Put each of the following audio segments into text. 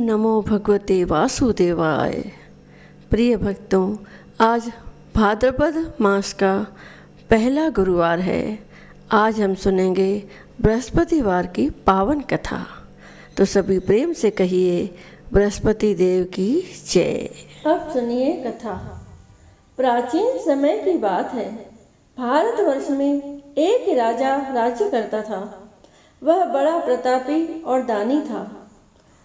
नमो भगवते वासुदेवाय। प्रिय भक्तों, आज भाद्रपद मास का पहला गुरुवार है। आज हम सुनेंगे बृहस्पतिवार की पावन कथा। तो सभी प्रेम से कहिए बृहस्पति देव की जय। अब सुनिए कथा। प्राचीन समय की बात है। भारतवर्ष में एक राजा राज्य करता था। वह बड़ा प्रतापी और दानी था।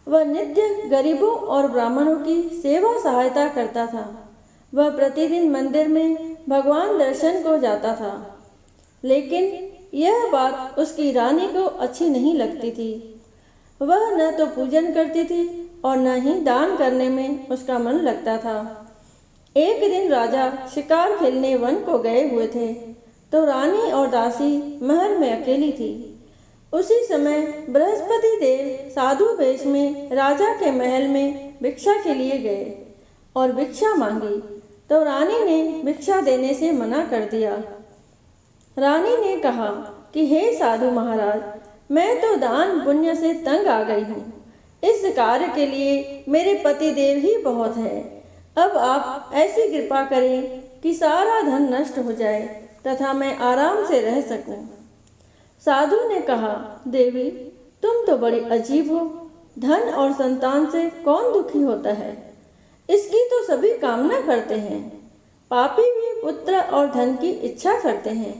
वह नित्य गरीबों और ब्राह्मणों की सेवा सहायता करता था। वह प्रतिदिन मंदिर में भगवान दर्शन को जाता था, लेकिन यह बात उसकी रानी को अच्छी नहीं लगती थी। वह न तो पूजन करती थी और न ही दान करने में उसका मन लगता था। एक दिन राजा शिकार खेलने वन को गए हुए थे, तो रानी और दासी महल में अकेली थी। उसी समय बृहस्पति देव साधु वेश में राजा के महल में भिक्षा के लिए गए और भिक्षा मांगी, तो रानी ने भिक्षा देने से मना कर दिया। रानी ने कहा कि हे साधु महाराज, मैं तो दान पुण्य से तंग आ गई हूँ। इस कार्य के लिए मेरे पति देव ही बहुत है। अब आप ऐसी कृपा करें कि सारा धन नष्ट हो जाए तथा मैं आराम से रह सकूं। साधु ने कहा, देवी, तुम तो बड़ी अजीब हो। धन और संतान से कौन दुखी होता है? इसकी तो सभी कामना करते हैं। पापी भी पुत्र और धन की इच्छा करते हैं।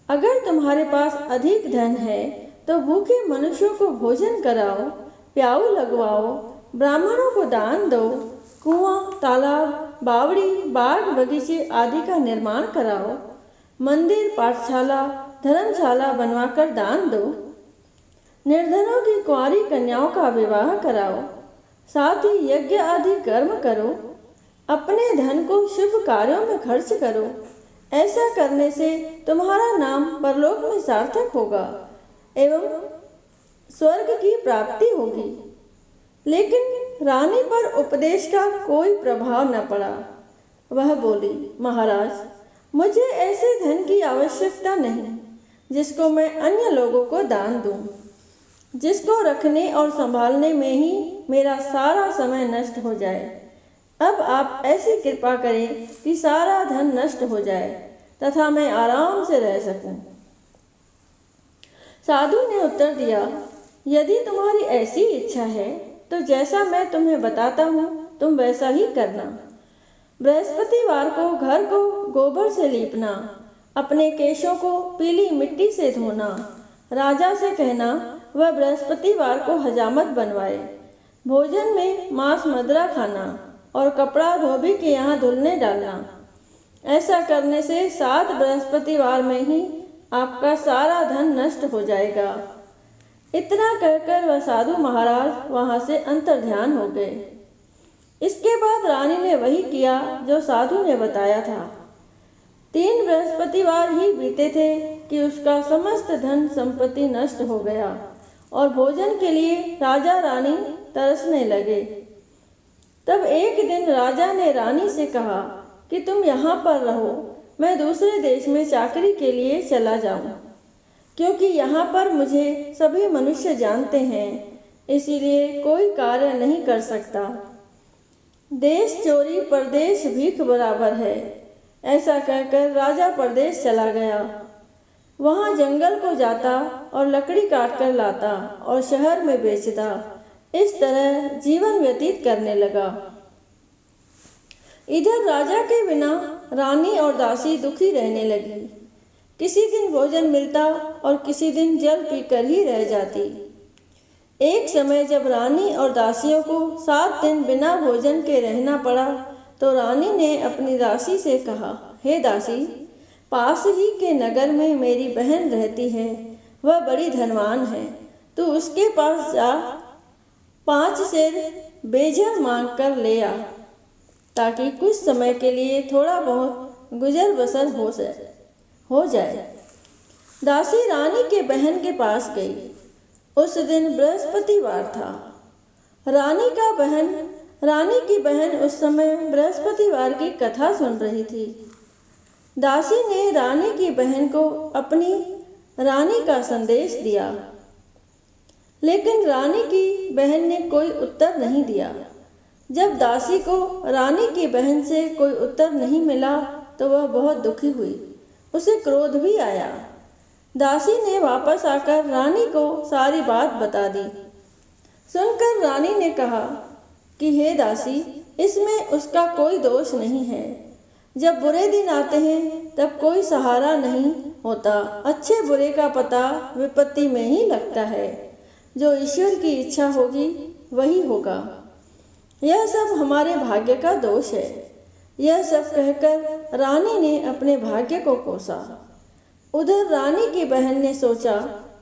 अगर तुम्हारे पास अधिक धन है तो भूखे मनुष्यों को भोजन कराओ, प्याऊ लगवाओ, ब्राह्मणों को दान दो, कुआं, तालाब, बावड़ी, बाग बगीचे आदि का निर्माण कराओ, मंदिर, पाठशाला, धर्मशाला बनवाकर दान दो, निर्धनों की कुंवारी कन्याओं का विवाह कराओ, साथ ही यज्ञ आदि कर्म करो, अपने धन को शुभ कार्यों में खर्च करो। ऐसा करने से तुम्हारा नाम परलोक में सार्थक होगा एवं स्वर्ग की प्राप्ति होगी। लेकिन रानी पर उपदेश का कोई प्रभाव न पड़ा। वह बोली, महाराज, मुझे ऐसे धन की आवश्यकता नहीं जिसको मैं अन्य लोगों को दान दूं, जिसको रखने और संभालने में ही मेरा सारा समय नष्ट हो जाए। अब आप ऐसी कृपा करें कि सारा धन नष्ट हो जाए तथा मैं आराम से रह सकूं। साधु ने उत्तर दिया, यदि तुम्हारी ऐसी इच्छा है तो जैसा मैं तुम्हें बताता हूँ तुम वैसा ही करना। बृहस्पतिवार को घर को गोबर से लीपना, अपने केशों को पीली मिट्टी से धोना, राजा से कहना वह बृहस्पतिवार को हजामत बनवाए, भोजन में मांस मदिरा खाना और कपड़ा धोबी के यहाँ धुलने डालना। ऐसा करने से 7 बृहस्पतिवार में ही आपका सारा धन नष्ट हो जाएगा। इतना कहकर वह साधु महाराज वहाँ से अंतर्ध्यान हो गए। इसके बाद रानी ने वही किया जो साधु ने बताया था। 3 बृहस्पतिवार ही बीते थे कि उसका समस्त धन संपत्ति नष्ट हो गया और भोजन के लिए राजा रानी तरसने लगे। तब एक दिन राजा ने रानी से कहा कि तुम यहाँ पर रहो, मैं दूसरे देश में चाकरी के लिए चला जाऊँ, क्योंकि यहाँ पर मुझे सभी मनुष्य जानते हैं, इसीलिए कोई कार्य नहीं कर सकता। देश चोरी परदेश भीख बराबर है। ऐसा कहकर राजा परदेश चला गया। वहाँ जंगल को जाता और लकड़ी काट कर लाता और शहर में बेचता। इस तरह जीवन व्यतीत करने लगा। इधर राजा के बिना रानी और दासी दुखी रहने लगी। किसी दिन भोजन मिलता और किसी दिन जल पीकर ही रह जाती। एक समय जब रानी और दासियों को 7 दिन बिना भोजन के रहना पड़ा, तो रानी ने अपनी दासी से कहा, हे दासी, पास ही के नगर में मेरी बहन रहती है, वह बड़ी धनवान है। तू उसके पास जा 5 सेर बेजर मांग कर ले आ, ताकि कुछ समय के लिए थोड़ा बहुत गुजर बसर हो जाए। दासी रानी के बहन के पास गई। उस दिन बृहस्पतिवार था। रानी की बहन उस समय बृहस्पतिवार की कथा सुन रही थी। दासी ने रानी की बहन को अपनी रानी का संदेश दिया। लेकिन रानी की बहन ने कोई उत्तर नहीं दिया। जब दासी को रानी की बहन से कोई उत्तर नहीं मिला तो वह बहुत दुखी हुई, उसे क्रोध भी आया। दासी ने वापस आकर रानी को सारी बात बता दी। सुनकर रानी ने कहा कि हे दासी, इसमें उसका कोई दोष नहीं है। जब बुरे दिन आते हैं तब कोई सहारा नहीं होता। अच्छे बुरे का पता विपत्ति में ही लगता है। जो ईश्वर की इच्छा होगी वही होगा। यह सब हमारे भाग्य का दोष है। यह सब कहकर रानी ने अपने भाग्य को कोसा। उधर रानी की बहन ने सोचा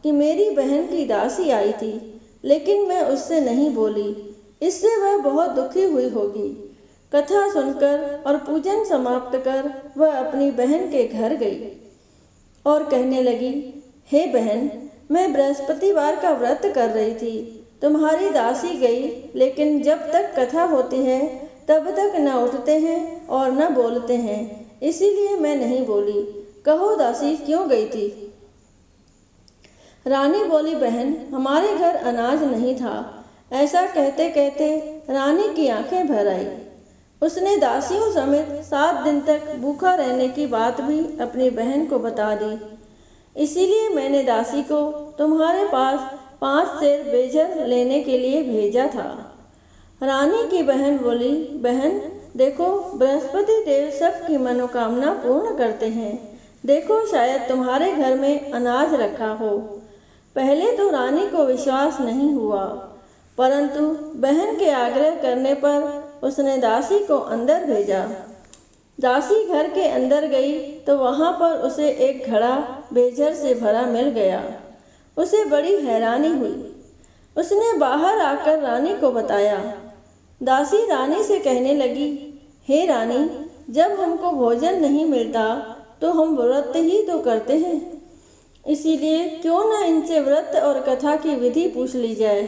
कि मेरी बहन की दासी आई थी, लेकिन मैं उससे नहीं बोली, इससे वह बहुत दुखी हुई होगी। कथा सुनकर और पूजन समाप्त कर वह अपनी बहन के घर गई और कहने लगी, हे बहन, मैं बृहस्पतिवार का व्रत कर रही थी। तुम्हारी दासी गई, लेकिन जब तक कथा होती है तब तक न उठते हैं और न बोलते हैं, इसीलिए मैं नहीं बोली। कहो दासी, क्यों गई थी? रानी बोली, बहन, हमारे घर अनाज नहीं था। ऐसा कहते कहते रानी की आंखें भर आई। उसने दासियों समेत 7 दिन तक भूखा रहने की बात भी अपनी बहन को बता दी। इसीलिए मैंने दासी को तुम्हारे पास 5 सेर बेजर लेने के लिए भेजा था। रानी की बहन बोली, बहन देखो, बृहस्पति देव सबकी मनोकामना पूर्ण करते हैं। देखो, शायद तुम्हारे घर में अनाज रखा हो। पहले तो रानी को विश्वास नहीं हुआ, परंतु बहन के आग्रह करने पर उसने दासी को अंदर भेजा। दासी घर के अंदर गई तो वहाँ पर उसे एक घड़ा बेजर से भरा मिल गया। उसे बड़ी हैरानी हुई। उसने बाहर आकर रानी को बताया। दासी रानी से कहने लगी, हे रानी, जब हमको भोजन नहीं मिलता तो हम व्रत ही तो करते हैं। इसीलिए क्यों न इनसे व्रत और कथा की विधि पूछ ली जाए,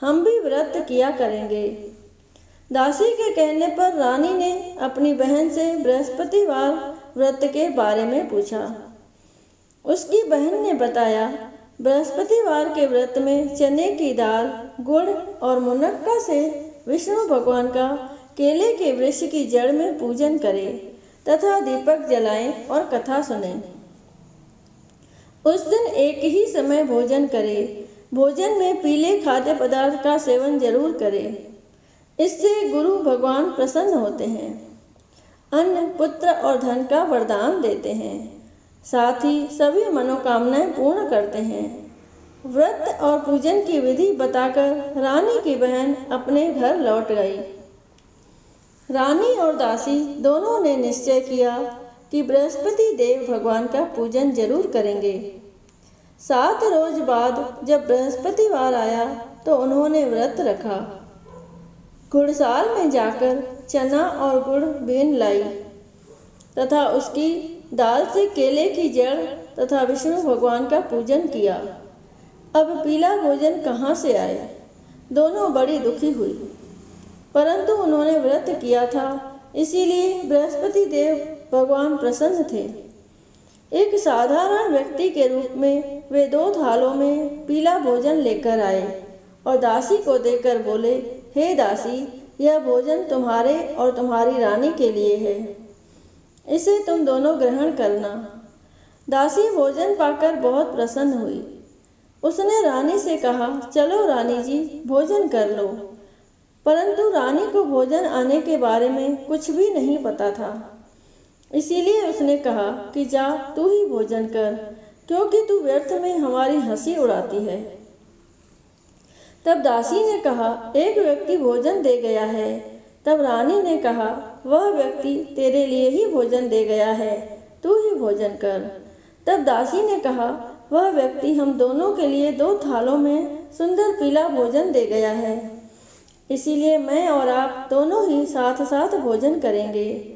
हम भी व्रत किया करेंगे। दासी के कहने पर रानी ने अपनी बहन से बृहस्पतिवार व्रत के बारे में पूछा। उसकी बहन ने बताया, बृहस्पतिवार के व्रत में चने की दाल, गुड़ और मुनक्का से विष्णु भगवान का केले के वृक्ष की जड़ में पूजन करें तथा दीपक जलाएं और कथा सुनें। उस दिन एक ही समय भोजन करें। भोजन में पीले खाद्य पदार्थ का सेवन जरूर करें, इससे गुरु भगवान प्रसन्न होते हैं। अन्न, पुत्र और धन का वरदान देते हैं, साथ ही सभी मनोकामनाएं पूर्ण करते हैं। व्रत और पूजन की विधि बताकर रानी की बहन अपने घर लौट गई। रानी और दासी दोनों ने निश्चय किया कि बृहस्पति देव भगवान का पूजन जरूर करेंगे। 7 रोज बाद जब बृहस्पतिवार आया तो उन्होंने व्रत रखा। घुड़साल में जाकर चना और गुड़ बीन लाई तथा उसकी दाल से केले की जड़ तथा विष्णु भगवान का पूजन किया। अब पीला भोजन कहाँ से आए? दोनों बड़ी दुखी हुई, परंतु उन्होंने व्रत किया था, इसीलिए बृहस्पति देव भगवान प्रसन्न थे। एक साधारण व्यक्ति के रूप में वे 2 थालों में पीला भोजन लेकर आए और दासी को देकर बोले, हे दासी, यह भोजन तुम्हारे और तुम्हारी रानी के लिए है, इसे तुम दोनों ग्रहण करना। दासी भोजन पाकर बहुत प्रसन्न हुई। उसने रानी से कहा, चलो रानी जी, भोजन कर लो। परंतु रानी को भोजन आने के बारे में कुछ भी नहीं पता था, इसीलिए उसने कहा कि जा तू ही भोजन कर, क्योंकि तू व्यर्थ में हमारी हंसी उड़ाती है। तब दासी ने कहा, एक व्यक्ति भोजन दे गया है। तब रानी ने कहा, वह व्यक्ति तेरे लिए ही भोजन दे गया है, तू ही भोजन कर। तब दासी ने कहा, वह व्यक्ति हम दोनों के लिए 2 थालों में सुंदर पीला भोजन दे गया है, इसीलिए मैं और आप दोनों ही साथ साथ भोजन करेंगे।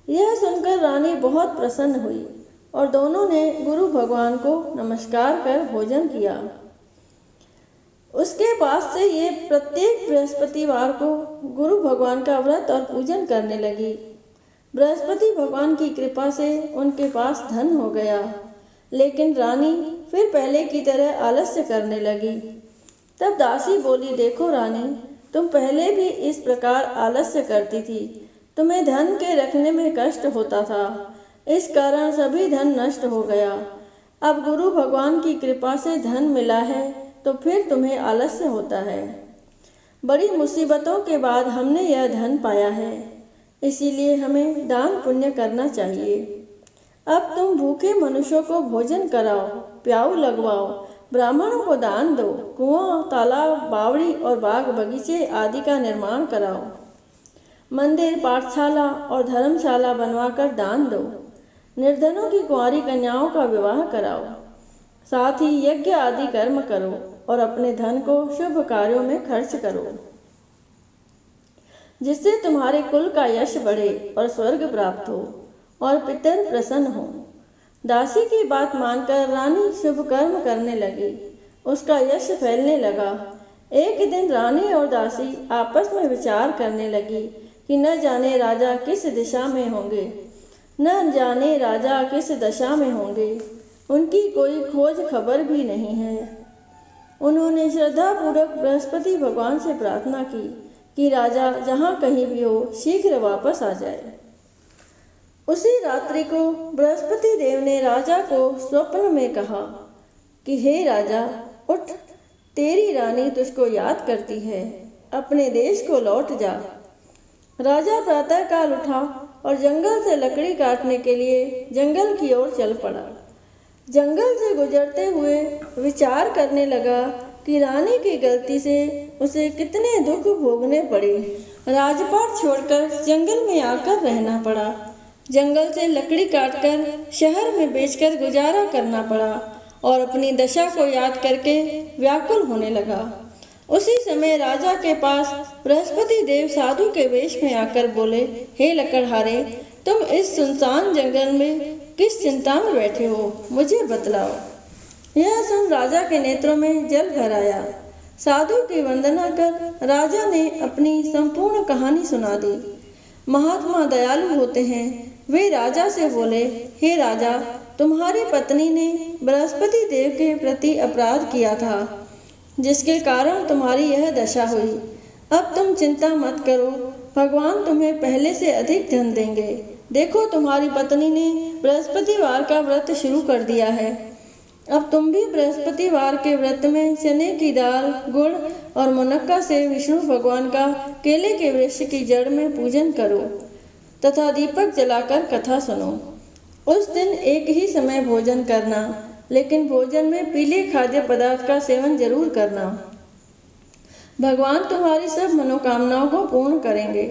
यह सुनकर रानी बहुत प्रसन्न हुई और दोनों ने गुरु भगवान को नमस्कार कर भोजन किया। उसके बाद से ये प्रत्येक बृहस्पतिवार को गुरु भगवान का व्रत और पूजन करने लगी। बृहस्पति भगवान की कृपा से उनके पास धन हो गया, लेकिन रानी फिर पहले की तरह आलस्य करने लगी। तब दासी बोली, देखो रानी, तुम पहले भी इस प्रकार आलस्य करती थी। तुम्हें धन के रखने में कष्ट होता था, इस कारण सभी धन नष्ट हो गया। अब गुरु भगवान की कृपा से धन मिला है तो फिर तुम्हें आलस्य होता है। बड़ी मुसीबतों के बाद हमने यह धन पाया है, इसीलिए हमें दान पुण्य करना चाहिए। अब तुम भूखे मनुष्यों को भोजन कराओ, प्याऊ लगवाओ, ब्राह्मणों को दान दो, कुआं, तालाब, बावड़ी और बाग बगीचे आदि का निर्माण कराओ। मंदिर, पाठशाला और धर्मशाला बनवाकर दान दो। निर्धनों की कुंवारी कन्याओं का विवाह कराओ। साथ ही यज्ञ आदि कर्म करो और अपने धन को शुभ कार्यों में खर्च करो, जिससे तुम्हारे कुल का यश बढ़े और स्वर्ग प्राप्त हो और पितर प्रसन्न हो। दासी की बात मानकर रानी शुभ कर्म करने लगी। उसका यश फैलने लगा। एक दिन रानी और दासी आपस में विचार करने लगी कि न जाने राजा किस दिशा में होंगे, न जाने राजा किस दशा में होंगे। उनकी कोई खोज खबर भी नहीं है। उन्होंने श्रद्धापूर्वक बृहस्पति भगवान से प्रार्थना की कि राजा जहाँ कहीं भी हो शीघ्र वापस आ जाए। उसी रात्रि को बृहस्पति देव ने राजा को स्वप्न में कहा कि हे राजा, उठ, तेरी रानी तुझको याद करती है, अपने देश को लौट जा। राजा प्रातःकाल उठा और जंगल से लकड़ी काटने के लिए जंगल की ओर चल पड़ा। जंगल से गुजरते हुए विचार करने लगा कि रानी की गलती से उसे कितने दुख भोगने पड़े। राजपाट छोड़कर जंगल में आकर रहना पड़ा। जंगल से लकड़ी काटकर शहर में बेचकर गुजारा करना पड़ा और अपनी दशा को याद करके व्याकुल होने लगा। उसी समय राजा के पास बृहस्पति देव साधु के वेश में आकर बोले, हे लकड़हारे, तुम इस सुनसान जंगल में किस चिंता में बैठे हो, मुझे बतलाओ। यह सुन राजा के नेत्रों में जल भर आया। साधु की वंदना कर राजा ने अपनी संपूर्ण कहानी सुना दी। महात्मा दयालु होते हैं। वे राजा से बोले, हे राजा, तुम्हारी पत्नी ने बृहस्पति देव के प्रति अपराध किया था, जिसके कारण तुम्हारी यह दशा हुई। अब तुम चिंता मत करो, भगवान तुम्हें पहले से अधिक धन देंगे। देखो, तुम्हारी पत्नी ने बृहस्पतिवार का व्रत शुरू कर दिया है। अब तुम भी बृहस्पतिवार के व्रत में चने की दाल, गुड़ और मुनक्का से विष्णु भगवान का केले के वृक्ष की जड़ में पूजन करो तथा दीपक जलाकर कथा सुनो। उस दिन एक ही समय भोजन करना, लेकिन भोजन में पीले खाद्य पदार्थ का सेवन जरूर करना। भगवान तुम्हारी सब मनोकामनाओं को पूर्ण करेंगे।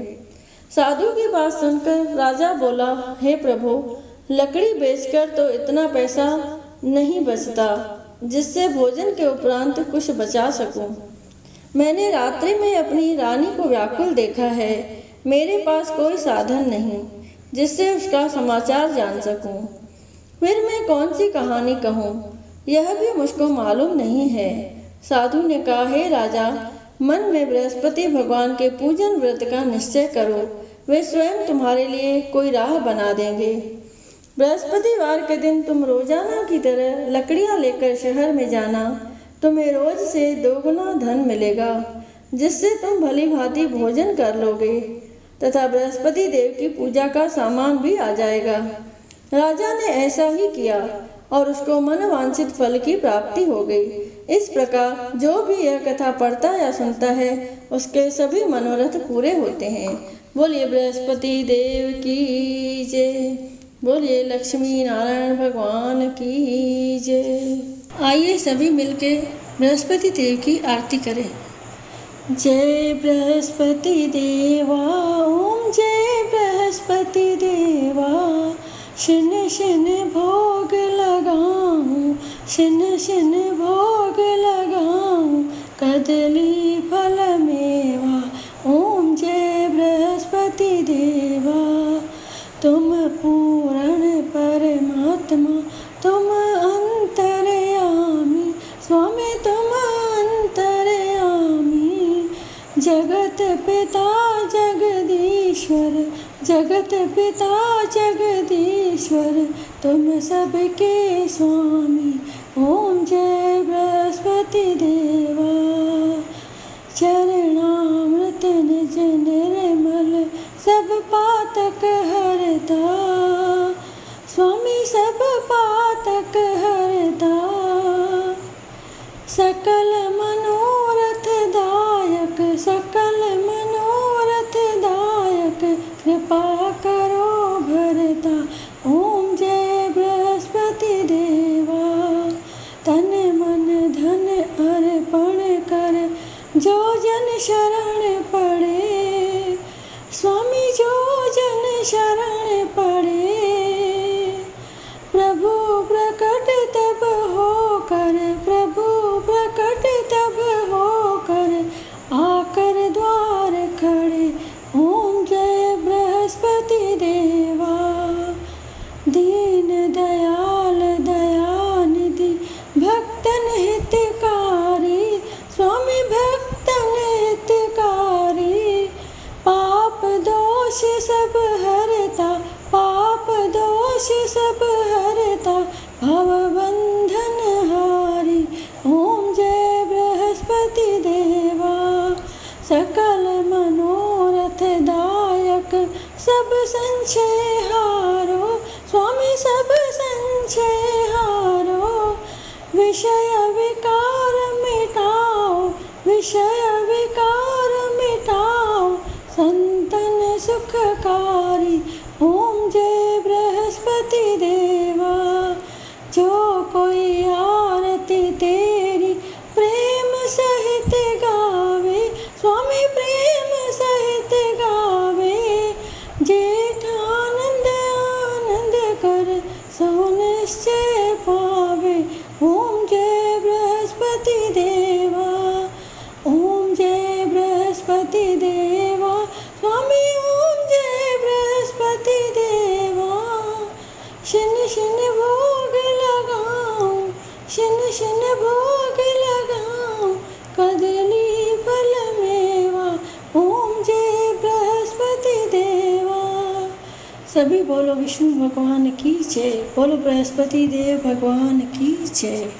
साधु की बात सुनकर राजा बोला, हे प्रभु, लकड़ी बेचकर तो इतना पैसा नहीं बचता जिससे भोजन के उपरांत कुछ बचा सकूं। मैंने रात्रि में अपनी रानी को व्याकुल देखा है। मेरे पास कोई साधन नहीं जिससे उसका समाचार जान सकूं। फिर मैं कौन सी कहानी कहूँ, यह भी मुझको मालूम नहीं है। साधु ने कहा, हे राजा, मन में बृहस्पति भगवान के पूजन व्रत का निश्चय करो, वे स्वयं तुम्हारे लिए कोई राह बना देंगे। बृहस्पतिवार के दिन तुम रोजाना की तरह लकड़ियाँ लेकर शहर में जाना। तुम्हें रोज से दोगुना धन मिलेगा, जिससे तुम भली भांति भोजन कर लोगे तथा बृहस्पति देव की पूजा का सामान भी आ जाएगा। राजा ने ऐसा ही किया और उसको मनवांछित फल की प्राप्ति हो गई। इस प्रकार जो भी यह कथा पढ़ता या सुनता है, उसके सभी मनोरथ पूरे होते हैं। बोलिए बृहस्पति देव की जय। बोलिए लक्ष्मी नारायण भगवान की जय। आइए सभी मिलके बृहस्पति देव की आरती करें। जय बृहस्पति देवा, ओम जय बृहस्पति देवा। शिन शिन भोग लगाऊं, शिन शिन भोग लगाऊं, कदली फल मेवा। ओम जय बृहस्पति देवा। तुम पूर्ण परमात्मा, तुम अंतर्यामी, स्वामी तुम अंतर्यामी। जगत पिता जगदीश्वर, जगत पिता जगदीश्वर, तुम सबके स्वामी। ओम जय बृहस्पति देवा। चरणामृत निज निर्मल सब पातक हरता, स्वामी सब पातक हरता। सकल मनोरथ दायक, सकल मनोरथ दायक, कृपा करो भरता। ओम जय बृहस्पति देवा, तन मन धन अर्पण कर जो जन शरण पड़े, स्वामी जो जन शरण पड़े। प्रभु प्रकट तब होकर, प्रभु प्रकट तब होकर, आकर द्वार खड़े। ओम जय बृहस्पति देवा, दीन दयाल दयानिधि, भक्तन हितकारी, स्वामी भक्तन हितकारी। पाप दोष सब हरता, पाप दोष सब हरता, भव बंधन हारी। ओम जय बृहस्पति देवा, सकल मनोरथ दायक, सब संशय हारो, स्वामी सब संशय हारो। विषय विकार मिटाओ, विषय विकार मिटाओ, संतन सुखकारी। ओम जय बृहस्पति देवा, जो कोई आरती तेरी प्रेम सहित गावे, स्वामी प्रेम सहित गावे। जेठ आनंद आनंद कर सो निश्चय पावे। ओम जय बृहस्पति देवा, ओम जय बृहस्पति देवा, स्वामी ओम जय बृहस्पति देवा। शन शन भोग लगाऊं, शन शन भोग लगाऊं, कदली फल मेवा। ओम जय बृहस्पति देवा। सभी बोलो विष्णु भगवान की जय, बोलो बृहस्पति देव भगवान की जय।